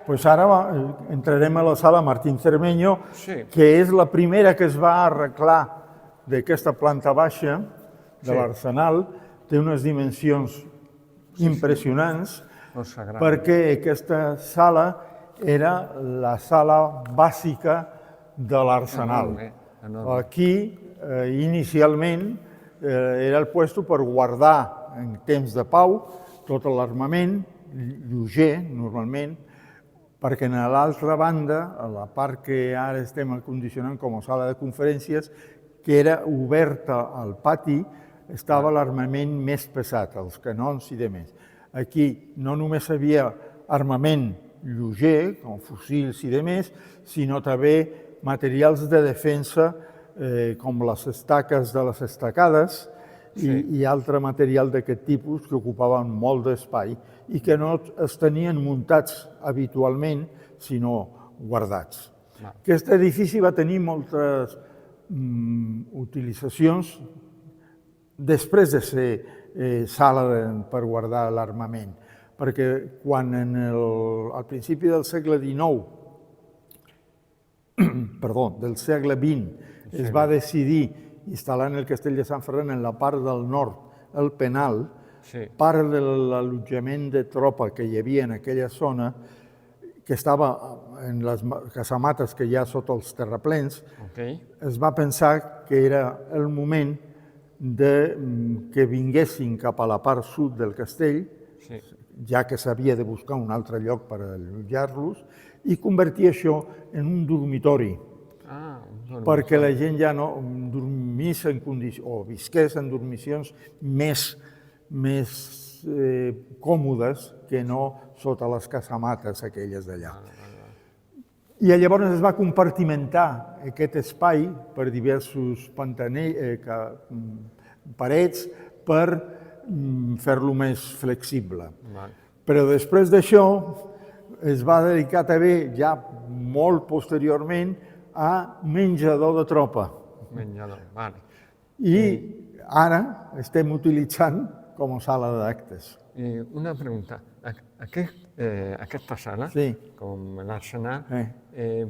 Doncs ara entrarem a la sala Martín Cermeño, que és la primera que es va arreglar d'aquesta planta baixa de l'Arsenal. Té unes dimensions impressionants, perquè aquesta sala era la sala bàsica de l'Arsenal. Aquí, inicialment, era el lloc per guardar en temps de pau tot l'armament, lleuger, normalment, perquè a l'altra banda, a la part que ara estem acondicionant com a sala de conferències, que era oberta al pati, estava l'armament més pesat, els canons i demés. Aquí no només hi havia armament lleuger, com fusils i demés, sinó també materials de defensa, com les estaques de les estacades i altre material d'aquest tipus que ocupaven molt d'espai i que no es tenien muntats habitualment, sinó guardats. Aquest edifici va tenir moltes utilitzacions després de ser sala per guardar l'armament, perquè quan al principi del segle XIX, del segle XX, es va decidir instal·lar en el castell de Sant Ferran, en la part del nord, el penal, part de l'allotjament de tropa que hi havia en aquella zona, que estava en les casamates que hi ha sota els terraplens, es va pensar que era el moment que vinguessin cap a la part sud del castell, ja que s'havia de buscar un altre lloc per allotjar-los, i convertir això en un dormitori, perquè la gent ja no dormís o visqués en dormicions més còmodes que no sota les casamates aquelles d'allà. I llavors es va compartimentar aquest espai per diversos parets per fer-lo més flexible. Però després d'això es va dedicar també, ja molt posteriorment, a menjador de tropa. I ara estem utilitzant com a sala d'actes. Una pregunta. Aquesta sala, com l'Arsenal,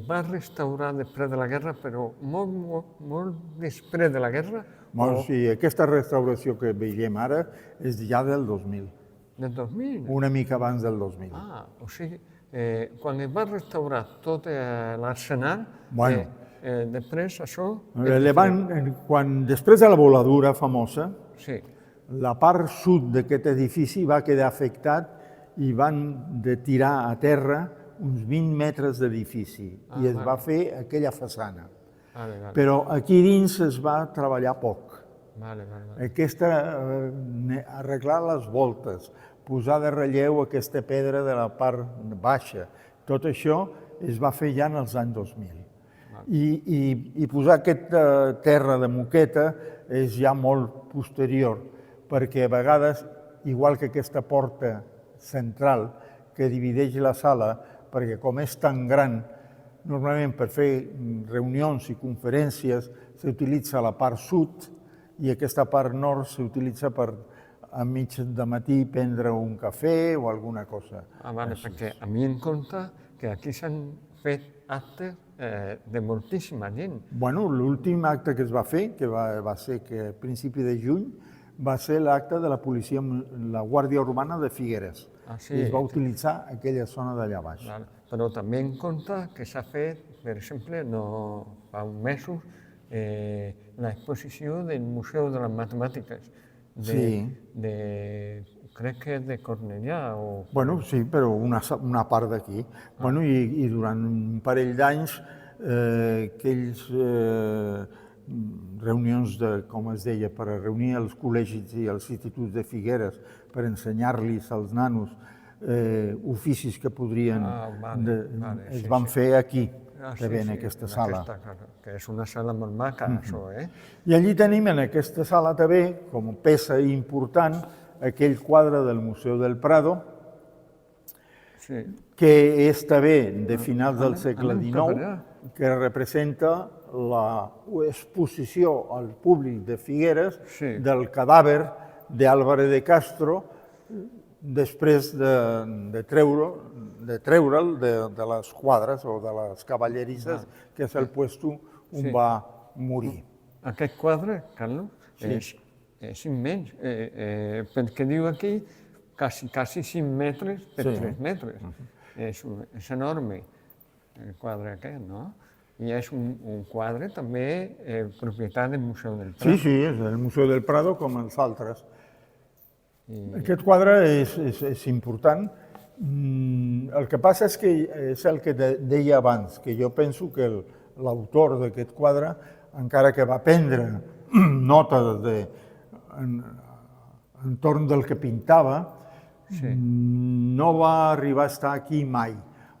va restaurar després de la guerra, però molt després de la guerra? Sí, aquesta restauració que veiem ara és ja del 2000. Del 2000? Una mica abans del 2000. O sigui, quan es va restaurar tot l'Arsenal, després això... Després de la voladura famosa, la part sud d'aquest edifici va quedar afectat i van de tirar a terra uns 20 metres d'edifici i es va fer aquella façana. Però aquí dins es va treballar poc. Arreglar les voltes, posar de relleu aquesta pedra de la part baixa, tot això es va fer ja en els anys 2000. I posar aquesta terra de moqueta és ja molt posterior, perquè a vegades, igual que aquesta porta central que divideix la sala, perquè com és tan gran, normalment per fer reunions i conferències s'utilitza la part sud i aquesta part nord s'utilitza per a mig de matí prendre un cafè o alguna cosa. Perquè a mi em compta que aquí s'han fet actes de moltíssima gent. L'últim acte que es va fer, que va ser a principi de juny, va ser l'acte de la policia, la Guàrdia Urbana de Figueres. I es va utilitzar aquella zona d'allà baix. Però també en compte que s'ha fet, per exemple, fa uns mesos, l'exposició del Museu de les Matemàtiques. Crec que és de Cornellà. Sí, però una part d'aquí. I durant un parell d'anys, aquells reunions, com es deia, per reunir els col·legis i els instituts de Figueres per ensenyar-los als nanos oficis que podrien... Es van fer aquí, també en aquesta sala. Que és una sala molt maca, això, I allí tenim en aquesta sala també, com a peça important, aquell quadre del Museu del Prado, que és també de finals del segle XIX, que representa l'exposició al públic de Figueres del cadàver d'Álvarez de Castro després de treure de treure'l de les quadres o de les cavallerisses, que és el puesto on va morir. Aquest quadre, Carlos, és immens, perquè diu aquí quasi 5 metres per 3 metres. És enorme el quadre aquest, no? I és un quadre també propietat del Museu del Prado. Sí, és del Museu del Prado com els altres. Aquest quadre és important. El que passa és que és el que deia abans, que jo penso que l'autor d'aquest quadre, encara que va prendre nota entorn del que pintava, no va arribar a estar aquí mai,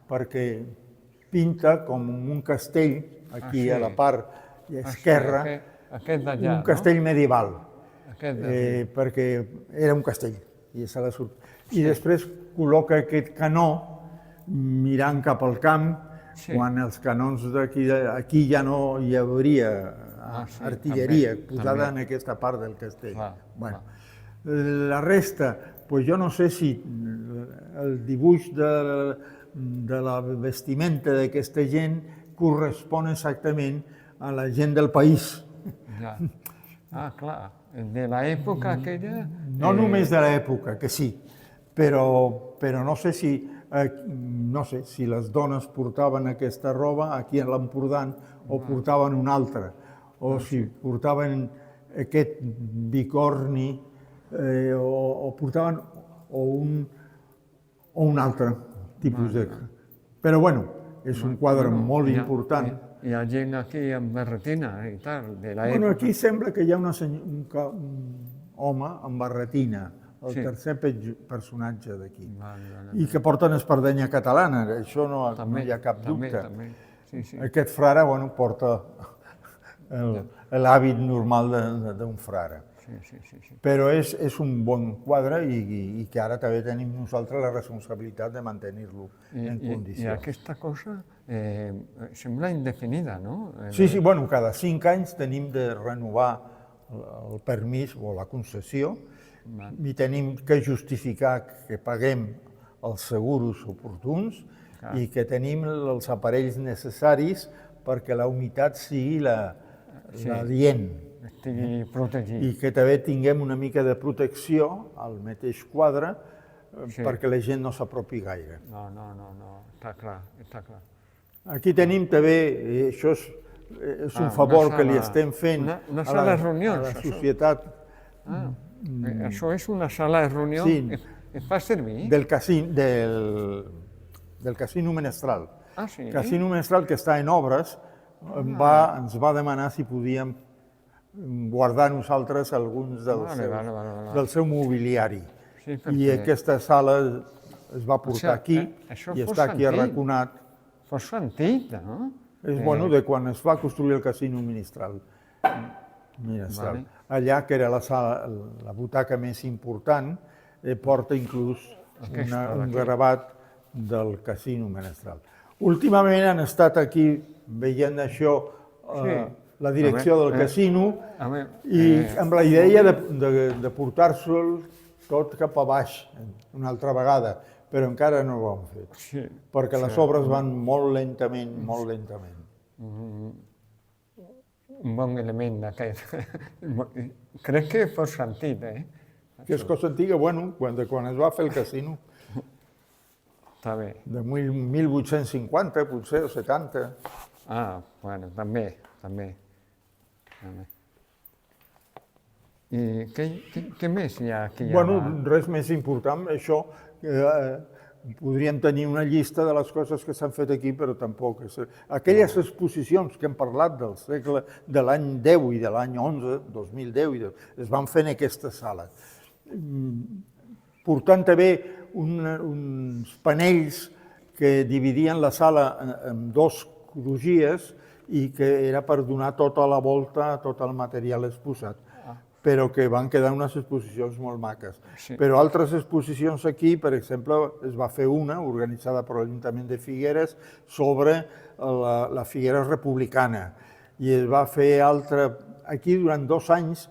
perquè pinta com un castell, aquí a la part esquerra, un castell medieval, perquè era un castell. I després col·loca aquest canó mirant cap al camp, quan els canons d'aquí ja no hi hauria artilleria posada en aquesta part del castell. La resta, jo no sé si el dibuix de la vestimenta d'aquesta gent correspon exactament a la gent del país. Clar, de l'època aquella... No només de l'època, que sí, però no sé si les dones portaven aquesta roba aquí a l'Empordà o portaven una altra, o si portaven aquest bicorni o portaven un altre tipus de... Però bueno, és un quadre molt important. Hi ha gent aquí amb barretina i tal, de l'època. Bueno, aquí sembla que hi ha un home amb barretina, el tercer personatge d'aquí, i que porten espardenya catalana, això no hi ha cap dubte. Aquest frare porta l'hàbit normal d'un frare. Però és un bon quadre i que ara també tenim nosaltres la responsabilitat de mantenir-lo en condicions. I aquesta cosa sembla indefinida, no? Sí, cada 5 anys tenim de renovar el permís o la concessió i tenim que justificar que paguem els seguros oportuns i que tenim els aparells necessaris perquè la humitat sigui l'adient. Estigui protegit. I que també tinguem una mica de protecció al mateix quadre perquè la gent no s'apropi gaire. No, està clar. Aquí tenim també, això és un favor que li estem fent a la societat. Això és una sala de reunió que es fa servir? Del Casino Menestral. El Casino Menestral, que està en obres, ens va demanar si podíem guardar nosaltres alguns del seu mobiliari. I aquesta sala es va portar aquí i està aquí arraconat. Força antic, no? És de quan es va construir el Casino Menestral. Allà, que era la butaca més important, porta inclús un gravat del Casino Menestral. Últimament han estat aquí veient això, la direcció del casino, i amb la idea de portar-se'l tot cap a baix una altra vegada, però encara no ho han fet, perquè les obres van molt lentament, molt lentament. Un bon element d'aquest. Crec que és força antic, Que és cosa antiga, quan es va fer el casino. Està bé. De 1850, potser, o 70. També. I què més hi ha aquí? Res més important, això. Podríem tenir una llista de les coses que s'han fet aquí, però tampoc. Aquelles exposicions que hem parlat del segle de l'any 10 i de l'any 11, 2010, es van fer en aquesta sala. Portant també uns panells que dividien la sala en 2 crugies i que era per donar tota la volta a tot el material exposat, però que van quedar unes exposicions molt maques. Però altres exposicions aquí, per exemple, es va fer una, organitzada per l'Ajuntament de Figueres, sobre la Figueres republicana. I es va fer altra... Aquí, durant 2 anys,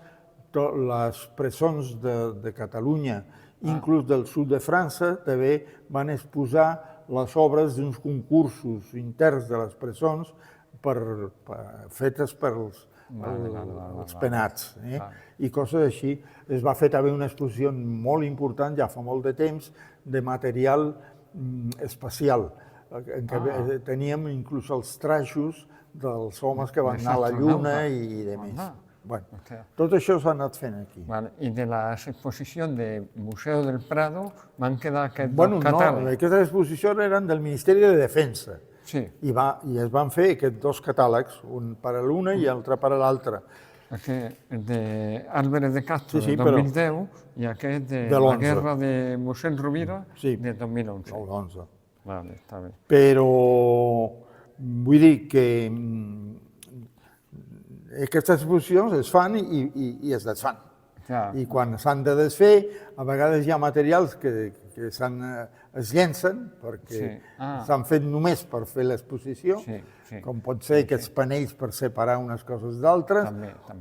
les presons de Catalunya, inclús del sud de França, també van exposar les obres d'uns concursos interns de les presons fetes pels penats, i coses així. Es va fer també una exposició molt important, ja fa molt de temps, de material espacial, en què teníem inclús els traixos dels homes que van anar a la Lluna i de més. Bueno, tot això s'ha anat fent aquí. I de les exposicions del Museu del Prado van quedar aquests dos catàlegs? No, aquestes exposicions eren del Ministeri de Defensa. I es van fer aquests dos catàlegs, un per a l'una i l'altre per a l'altre. El d'Álvarez de Castro de 2010 i aquest de la guerra de mossèn Rovira de 2011. L'11. Vale, està bé. Però vull dir que aquestes exposicions es fan i es desfan. I quan s'han de desfer, a vegades hi ha materials que es llencen perquè s'han fet només per fer l'exposició, com pot ser aquests panells per separar unes coses d'altres,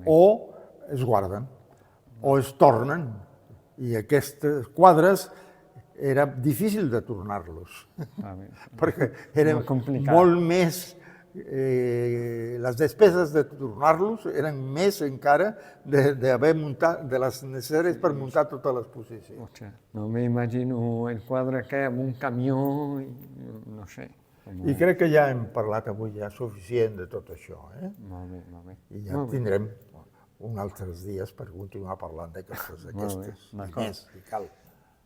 o es guarden, o es tornen. I aquests quadres era difícil de tornar-los, perquè era molt més... Les despeses de tornar-los eren més encara de les necessàries per muntar tota l'exposició. No m'imagino el quadre que amb un camió, no sé. I crec que ja hem parlat avui ja suficient de tot això. Molt bé, molt bé. I ja tindrem uns altres dies per continuar parlant d'aquestes diners, si cal.